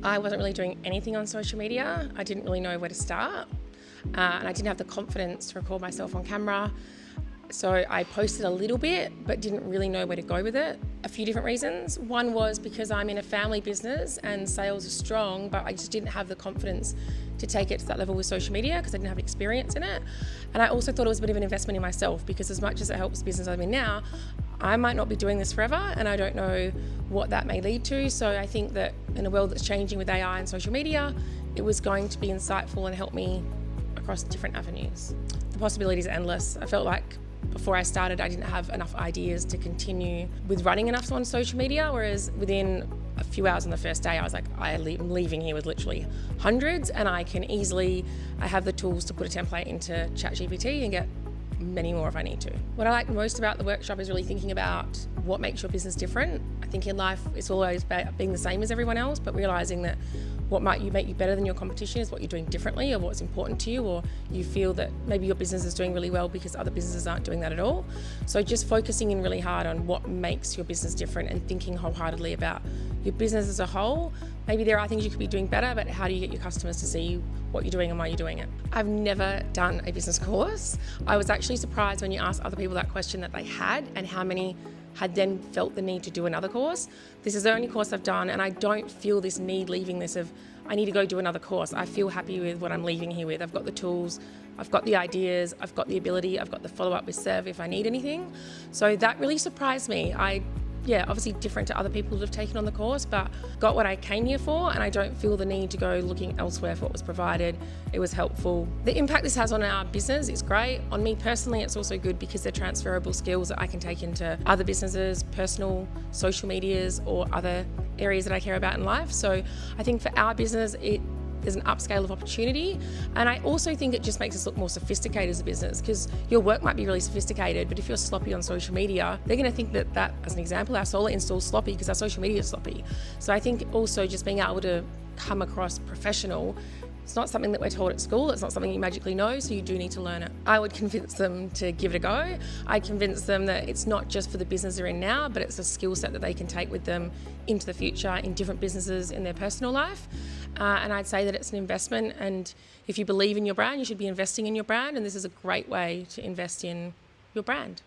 I wasn't really doing anything on social media. I didn't really know where to start, and I didn't have the confidence to record myself on camera. So I posted a little bit, but didn't really know where to go with it. A few different reasons. One was because I'm in a family business and sales are strong, but I just didn't have the confidence to take it to that level with social media because I didn't have experience in it. And I also thought it was a bit of an investment in myself because as much as it helps the business I'm in now, I might not be doing this forever and I don't know what that may lead to. So I think that in a world that's changing with AI and social media, it was going to be insightful and help me across different avenues. The possibilities are endless. I felt like before I started, I didn't have enough ideas to continue with running enough on social media, whereas within a few hours on the first day, I was like, I'm leaving here with literally hundreds, and I have the tools to put a template into ChatGPT and get many more if I need to. What I like most about the workshop is really thinking about what makes your business different. I think in life, it's always about being the same as everyone else, but realizing that what might make you better than your competition is what you're doing differently or what's important to you, or you feel that maybe your business is doing really well because other businesses aren't doing that at all. So just focusing in really hard on what makes your business different and thinking wholeheartedly about your business as a whole. Maybe there are things you could be doing better, but how do you get your customers to see what you're doing and why you're doing it? I've never done a business course. I was actually surprised when you asked other people that question that they had and how many had then felt the need to do another course. This is the only course I've done, and I don't feel this need leaving this of, I need to go do another course. I feel happy with what I'm leaving here with. I've got the tools, I've got the ideas, I've got the ability, I've got the follow-up with Serve if I need anything. So that really surprised me. Obviously different to other people who have taken on the course, but got what I came here for, and I don't feel the need to go looking elsewhere for what was provided. It was helpful. The impact this has on our business is great. On me personally, it's also good because they're transferable skills that I can take into other businesses, personal, social medias, or other areas that I care about in life. So I think for our business, there's an upscale of opportunity, and I also think it just makes us look more sophisticated as a business, because your work might be really sophisticated, but if you're sloppy on social media, they're going to think that, as an example, our solar install is sloppy because our social media is sloppy. So I think also just being able to come across professional, it's not something that we're taught at school, it's not something you magically know, so you do need to learn it. I would convince them to give it a go. I'd convince them that it's not just for the business they're in now, but it's a skill set that they can take with them into the future in different businesses in their personal life. And I'd say that it's an investment, and if you believe in your brand, you should be investing in your brand, and this is a great way to invest in your brand.